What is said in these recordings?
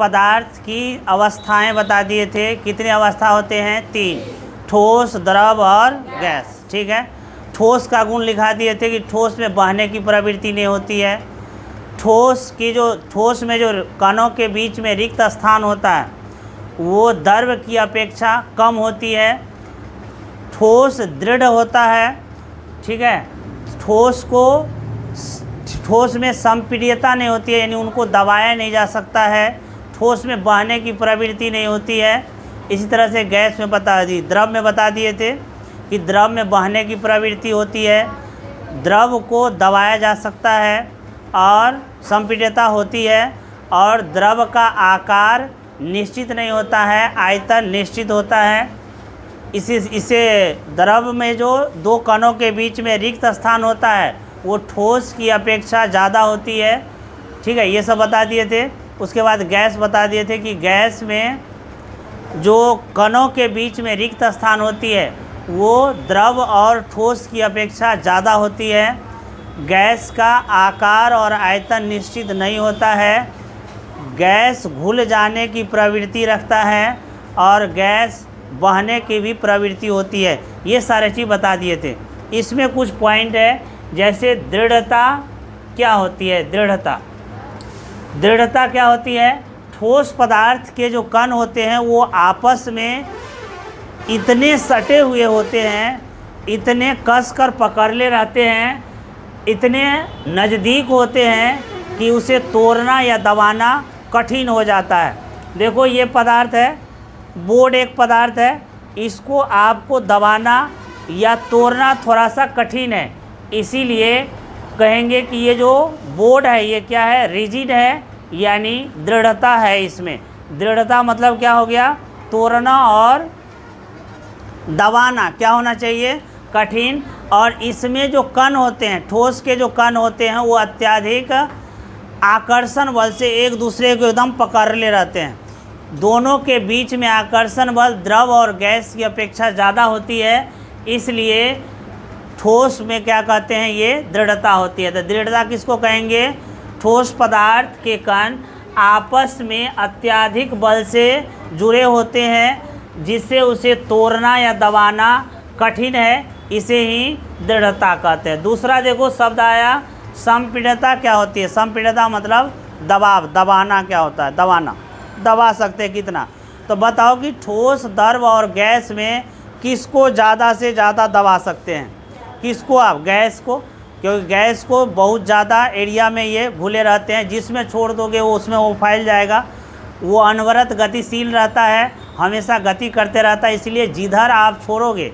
पदार्थ की अवस्थाएं बता दिए थे। कितने अवस्था होते हैं? 3, ठोस, द्रव और गैस। ठीक है, ठोस का गुण लिखा दिए थे कि ठोस में बहने की प्रवृत्ति नहीं होती है। ठोस में जो कणों के बीच में रिक्त स्थान होता है वो द्रव की अपेक्षा कम होती है। ठोस दृढ़ होता है। ठीक है, ठोस में संपीड्यता नहीं होती है, यानी उनको दबाया नहीं जा सकता है। ठोस में बहने की प्रवृत्ति नहीं होती है। इसी तरह से गैस में बता दी, द्रव में बता दिए थे कि द्रव में बहने की प्रवृत्ति होती है, द्रव को दबाया जा सकता है और संपीड्यता होती है, और द्रव का आकार निश्चित नहीं होता है, आयतन निश्चित होता है। इसे द्रव में जो दो कणों के बीच में रिक्त स्थान होता है वो ठोस की अपेक्षा ज़्यादा होती है। ठीक है, ये सब बता दिए थे। उसके बाद गैस बता दिए थे कि गैस में जो कणों के बीच में रिक्त स्थान होती है वो द्रव और ठोस की अपेक्षा ज़्यादा होती है। गैस का आकार और आयतन निश्चित नहीं होता है। गैस घुल जाने की प्रवृत्ति रखता है और गैस बहने की भी प्रवृत्ति होती है। ये सारे चीज़ बता दिए थे। इसमें कुछ पॉइंट है, जैसे दृढ़ता क्या होती है? दृढ़ता क्या होती है? ठोस पदार्थ के जो कण होते हैं वो आपस में इतने सटे हुए होते हैं, इतने कसकर पकड़ले रहते हैं, इतने नज़दीक होते हैं कि उसे तोड़ना या दबाना कठिन हो जाता है। देखो ये पदार्थ है, बोर्ड एक पदार्थ है, इसको आपको दबाना या तोड़ना थोड़ा सा कठिन है। इसीलिए कहेंगे कि ये जो बोर्ड है ये क्या है? रिजिड है, यानी दृढ़ता है इसमें। दृढ़ता मतलब क्या हो गया? तोड़ना और दबाना क्या होना चाहिए? कठिन। और इसमें जो कण होते हैं, ठोस के जो कण होते हैं वो अत्यधिक आकर्षण बल से एक दूसरे को एकदम पकड़ ले रहते हैं। दोनों के बीच में आकर्षण बल द्रव और गैस की अपेक्षा ज़्यादा होती है, इसलिए ठोस में क्या कहते हैं? ये दृढ़ता होती है। तो दृढ़ता किसको कहेंगे? ठोस पदार्थ के कण आपस में अत्यधिक बल से जुड़े होते हैं, जिससे उसे तोड़ना या दबाना कठिन है, इसे ही दृढ़ता कहते हैं। दूसरा देखो शब्द आया संपीड्यता। क्या होती है? संपीड्यता मतलब दबाव, दबाना क्या होता है? दबाना, दबा सकते हैं कितना। तो बताओ कि ठोस, द्रव और गैस में किसको ज़्यादा से ज़्यादा दबा सकते हैं? किसको आप? गैस को, क्योंकि गैस को बहुत ज़्यादा एरिया में ये घुले रहते हैं, जिसमें छोड़ दोगे वो उसमें वो फैल जाएगा। वो अनवरत गतिशील रहता है, हमेशा गति करते रहता है, इसलिए जिधर आप छोड़ोगे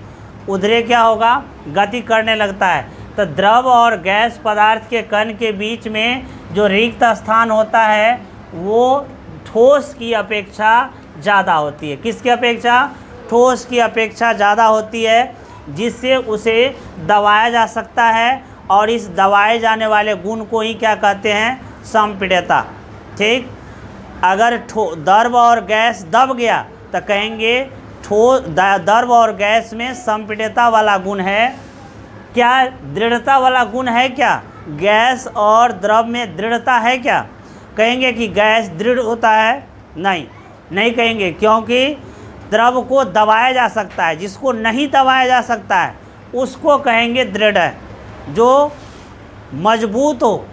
उधरे क्या होगा? गति करने लगता है। तो द्रव और गैस पदार्थ के कण के बीच में जो रिक्त स्थान होता है वो ठोस की अपेक्षा ज़्यादा होती है। किसकी अपेक्षा? ठोस की अपेक्षा ज़्यादा होती है, जिससे उसे दबाया जा सकता है, और इस दबाए जाने वाले गुण को ही क्या कहते हैं? संपीड्यता। ठीक, अगर द्रव और गैस दब गया तो कहेंगे द्रव और गैस में संपीड्यता वाला गुण है। क्या दृढ़ता वाला गुण है क्या? गैस और द्रव में दृढ़ता है क्या? कहेंगे कि गैस दृढ़ होता है? नहीं कहेंगे, क्योंकि द्रव को दबाया जा सकता है। जिसको नहीं दबाया जा सकता है उसको कहेंगे दृढ़ है। जो मजबूत हो,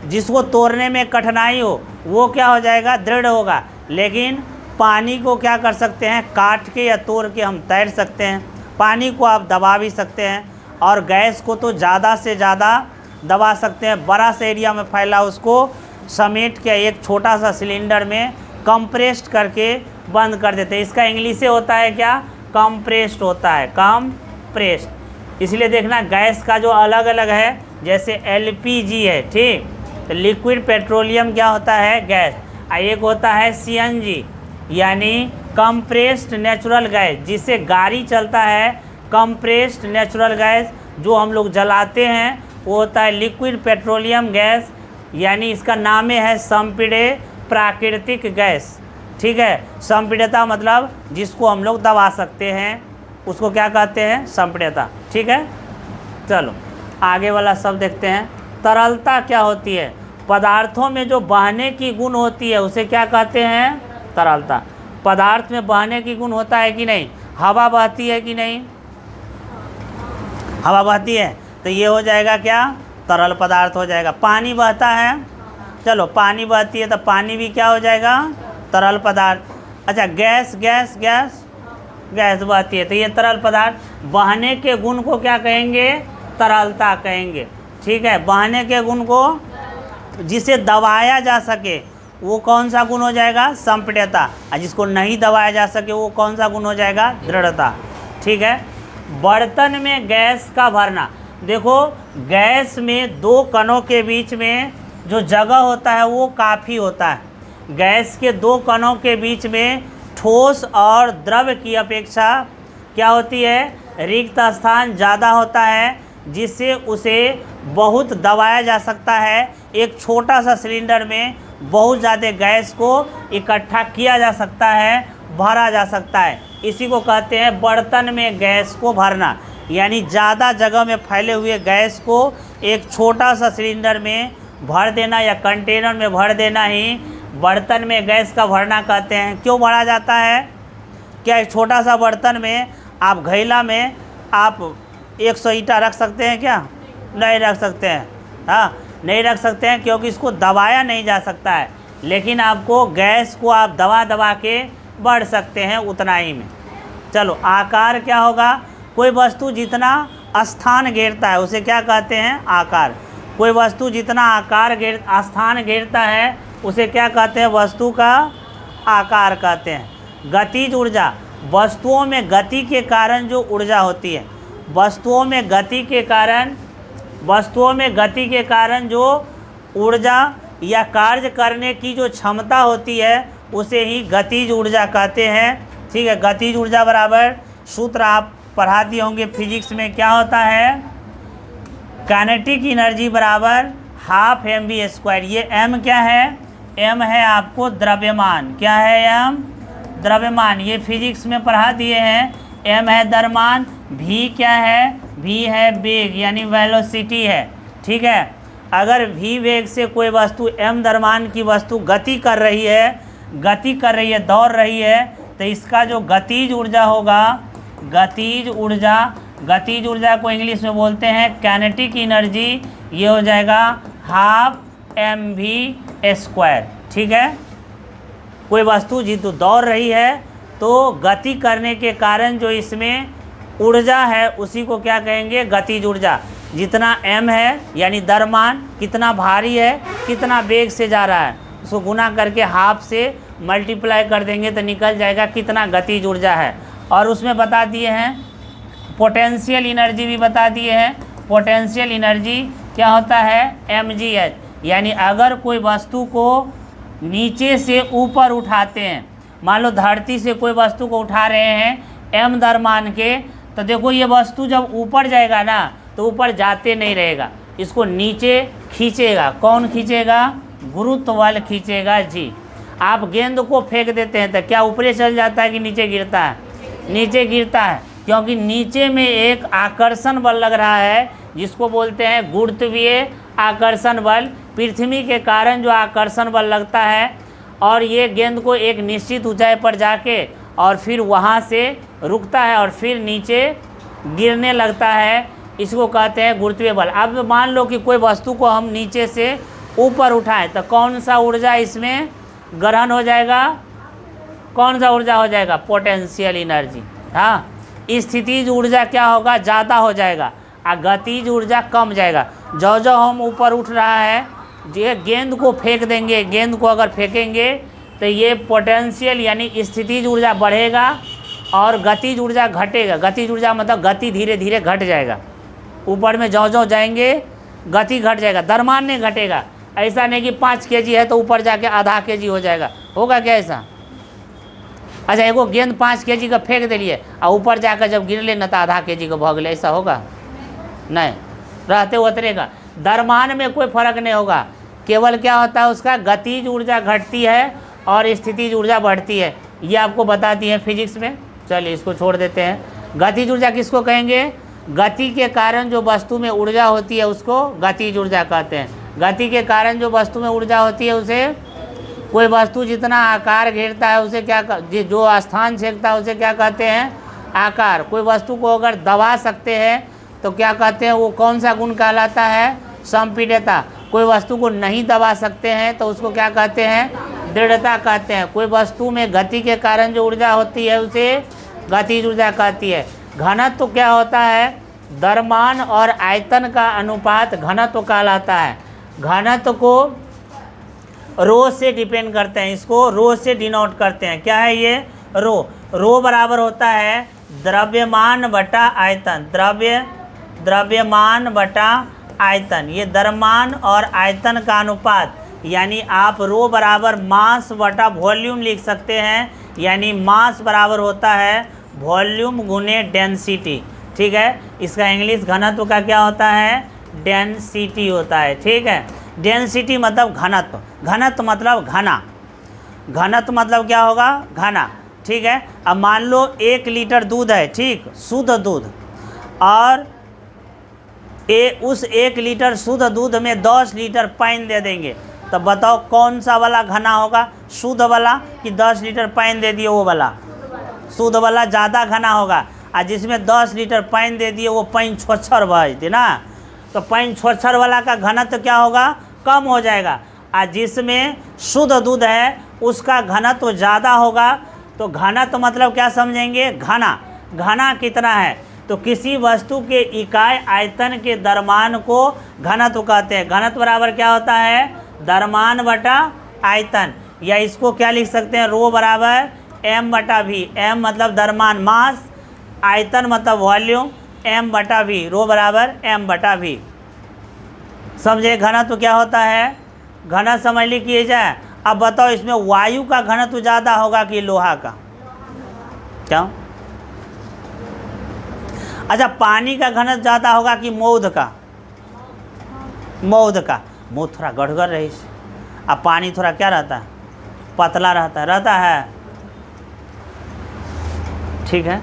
जिसको तोड़ने में कठिनाई हो, वो क्या हो जाएगा? दृढ़ होगा। लेकिन पानी को क्या कर सकते हैं? काट के या तोड़ के हम तैर सकते हैं। पानी को आप दबा भी सकते हैं, और गैस को तो ज़्यादा से ज़्यादा दबा सकते हैं। बड़ा सा एरिया में फैला उसको समेट के एक छोटा सा सिलेंडर में कंप्रेस्ड करके बंद कर देते हैं। इसका इंग्लिश से होता है क्या? कंप्रेस्ड होता है, कंप्रेस्ड। इसलिए देखना गैस का जो अलग अलग है, जैसे LPG है, ठीक, तो लिक्विड पेट्रोलियम क्या होता है? गैस। एक होता है CNG, यानी कंप्रेस्ड नेचुरल गैस, जिससे गाड़ी चलता है। कंप्रेस्ड नेचुरल गैस जो हम लोग जलाते हैं वो होता है लिक्विड पेट्रोलियम गैस, यानी इसका नाम है संपीड्य प्राकृतिक गैस। ठीक है, संपीड्यता मतलब जिसको हम लोग दबा सकते हैं उसको क्या कहते हैं? संपीड्यता। ठीक है, चलो आगे वाला शब्द देखते हैं। तरलता क्या होती है? पदार्थों में जो बहने की गुण होती है उसे क्या कहते हैं? तरलता। पदार्थ में बहने की गुण होता है कि नहीं? हवा बहती है कि नहीं? हवा बहती है, तो ये हो जाएगा क्या? तरल पदार्थ हो जाएगा। पानी बहता है, चलो पानी बहती है तो पानी भी क्या हो जाएगा? तरल पदार्थ। अच्छा गैस गैस गैस गैस बहती है तो ये तरल पदार्थ। बहने के गुण को क्या कहेंगे? तरलता कहेंगे। ठीक है, बहने के गुण को, जिसे दबाया जा सके वो कौन सा गुण हो जाएगा? संपीड्यता। और जिसको नहीं दबाया जा सके वो कौन सा गुण हो जाएगा? दृढ़ता। ठीक है। बर्तन में गैस का भरना, देखो गैस में दो कणों के बीच में जो जगह होता है वो काफ़ी होता है। गैस के दो कणों के बीच में ठोस और द्रव की अपेक्षा क्या होती है? रिक्त स्थान ज़्यादा होता है, जिससे उसे बहुत दबाया जा सकता है। एक छोटा सा सिलेंडर में बहुत ज़्यादा गैस को इकट्ठा किया जा सकता है, भरा जा सकता है। इसी को कहते हैं बर्तन में गैस को भरना, यानी ज़्यादा जगह में फैले हुए गैस को एक छोटा सा सिलेंडर में भर देना या कंटेनर में भर देना ही बर्तन में गैस का भरना कहते हैं। क्यों भरा जाता है? क्या एक छोटा सा बर्तन में आप घैला में आप 100 ईंटा रख सकते हैं क्या? नहीं रख सकते हैं। हाँ, नहीं रख सकते हैं क्योंकि इसको दबाया नहीं जा सकता है। लेकिन आपको गैस को आप दबा दबा के बढ़ सकते हैं उतना ही में। चलो आकार क्या होगा? कोई वस्तु जितना स्थान घेरता है उसे क्या कहते हैं? आकार। कोई वस्तु जितना स्थान घेरता है उसे क्या कहते हैं? वस्तु का आकार कहते हैं। गतिज ऊर्जा, वस्तुओं में गति के कारण जो ऊर्जा होती है, वस्तुओं में गति के कारण जो ऊर्जा या कार्य करने की जो क्षमता होती है उसे ही गतिज ऊर्जा कहते हैं। ठीक है, गतिज ऊर्जा बराबर सूत्र आप पढ़ा दिए होंगे फिजिक्स में, क्या होता है? काइनेटिक एनर्जी बराबर हाफ mv²। ये m क्या है? m है आपको द्रव्यमान। क्या है m? द्रव्यमान। ये फिजिक्स में पढ़ा दिए हैं। m है द्रव्यमान, v क्या है? v है वेग यानी वेलोसिटी है। ठीक है, अगर v वेग से कोई वस्तु m द्रव्यमान की वस्तु गति कर रही है, दौड़ रही है, तो इसका जो गतिज ऊर्जा होगा, गतिज ऊर्जा को इंग्लिश में बोलते हैं काइनेटिक एनर्जी। ये हो जाएगा हाफ mv²। ठीक है, कोई वस्तु जितनी दौड़ रही है तो गति करने के कारण जो इसमें ऊर्जा है उसी को क्या कहेंगे? गतिज ऊर्जा। जितना m है यानी द्रव्यमान कितना भारी है, कितना वेग से जा रहा है, उसको गुना करके हाफ से मल्टीप्लाई कर देंगे तो निकल जाएगा कितना गतिज ऊर्जा है। और उसमें बता दिए हैं पोटेंशियल एनर्जी भी बता दिए हैं। पोटेंशियल एनर्जी क्या होता है? mgh। यानी अगर कोई वस्तु को नीचे से ऊपर उठाते हैं, मान लो धरती से कोई वस्तु को उठा रहे हैं m द्रव्यमान के, तो देखो ये वस्तु जब ऊपर जाएगा ना तो ऊपर जाते नहीं रहेगा, इसको नीचे खींचेगा। कौन खींचेगा? गुरुत्व बल खींचेगा जी। आप गेंद को फेंक देते हैं तो क्या ऊपर चल जाता है कि नीचे गिरता है? नीचे गिरता है, क्योंकि नीचे में एक आकर्षण बल लग रहा है जिसको बोलते हैं गुरुत्वीय आकर्षण बल। पृथ्वी के कारण जो आकर्षण बल लगता है और ये गेंद को एक निश्चित ऊंचाई पर जाके और फिर वहाँ से रुकता है और फिर नीचे गिरने लगता है, इसको कहते हैं गुरुत्वीय बल। अब मान लो कि कोई वस्तु को हम नीचे से ऊपर उठाएं तो कौन सा ऊर्जा इसमें ग्रहण हो जाएगा? कौन सा ऊर्जा हो जाएगा? Potential energy. हाँ, स्थितिज ऊर्जा क्या होगा? ज़्यादा हो जाएगा और गतिज ऊर्जा कम जाएगा। जो जो हम ऊपर उठ रहा है, ये गेंद को फेंक देंगे, गेंद को अगर फेंकेंगे तो ये पोटेंशियल यानी स्थितिज ऊर्जा बढ़ेगा और गतिज ऊर्जा घटेगा। गतिज ऊर्जा मतलब गति धीरे धीरे घट जाएगा। ऊपर में जो जो जाएंगे गति घट जाएगा, द्रव्यमान नहीं घटेगा। ऐसा नहीं कि 5 kg है तो ऊपर जाके आधा kg हो जाएगा, होगा क्या ऐसा? अच्छा, एगो गेंद 5 kg का फेंक दिलिए और ऊपर जाकर जब गिरले न तो आधा kg का भग ले, ऐसा होगा? नहीं, रहते उतरेगा। द्रव्यमान में कोई फर्क नहीं होगा, केवल क्या होता है उसका गतिज ऊर्जा घटती है और स्थितिज ऊर्जा बढ़ती है। ये आपको बताती है फिजिक्स में। चलिए इसको छोड़ देते हैं। गतिज ऊर्जा किसको कहेंगे? गति के कारण जो वस्तु में ऊर्जा होती है उसको गतिज ऊर्जा कहते हैं। गति के कारण जो वस्तु में ऊर्जा होती है उसे, कोई वस्तु जितना आकार घेरता है उसे क्या जो स्थान छेदता है उसे क्या कहते हैं, आकार। कोई वस्तु को अगर दबा सकते हैं तो क्या कहते हैं, वो कौन सा गुण कहलाता है, संपीड्यता। कोई वस्तु को नहीं दबा सकते हैं तो उसको क्या कहते हैं, दृढ़ता कहते हैं। कोई वस्तु में गति के कारण जो ऊर्जा होती है उसे गतिज ऊर्जा कहती है। घनत्व तो क्या होता है, द्रव्यमान और आयतन का अनुपात घनत्व कहलाता है। घनत्व को रो से डिपेंड करते हैं, इसको रो से डिनोट करते हैं। क्या है ये, रो। रो बराबर होता है द्रव्यमान बटा आयतन, द्रव्यमान बटा आयतन। ये द्रव्यमान और आयतन का अनुपात, यानी आप रो बराबर मास बटा वॉल्यूम लिख सकते हैं, यानी मास बराबर होता है वॉल्यूम गुने डेंसिटी। ठीक है, इसका इंग्लिश घनत्व का क्या होता है, डेंसिटी होता है। ठीक है, डेंसिटी मतलब घनत्व, घनत्व मतलब घना, घनत्व मतलब क्या होगा, घना। ठीक है, अब मान लो 1 लीटर दूध है, ठीक, शुद्ध दूध, और उस 1 लीटर शुद्ध दूध में 10 लीटर पानी दे देंगे, तो बताओ कौन सा वाला घना होगा, शुद्ध वाला कि 10 लीटर पानी दे दिए वो वाला, शुद्ध वाला ज़्यादा घना होगा। और जिसमें 10 लीटर पानी दे दिए वो पानी छोछर बहती ना, तो पानी छोछर वाला का घनत्व क्या होगा, कम हो जाएगा। और जिसमें शुद्ध दूध है उसका घनत्व ज़्यादा होगा। तो घनत्व मतलब क्या समझेंगे, घना। घना कितना है, तो किसी वस्तु के इकाई आयतन के द्रव्यमान को घनत्व कहते हैं। घनत्व बराबर क्या होता है, द्रव्यमान बटा आयतन, या इसको क्या लिख सकते हैं, रो बराबर m बटा वी। m मतलब द्रव्यमान मास, आयतन मतलब वॉल्यूम, m बटा वी, रो बराबर m बटा वी। समझे घनत्व क्या होता है, घनत्व समझ लीजिए जाए। अब बताओ इसमें वायु का घनत्व ज़्यादा होगा कि लोहा का, क्या? अच्छा, पानी का घनत्व ज़्यादा होगा कि मौध का, मौध का। मौध थोड़ा गड़गड़ रही, अब पानी थोड़ा क्या रहता है, पतला रहता है। ठीक है।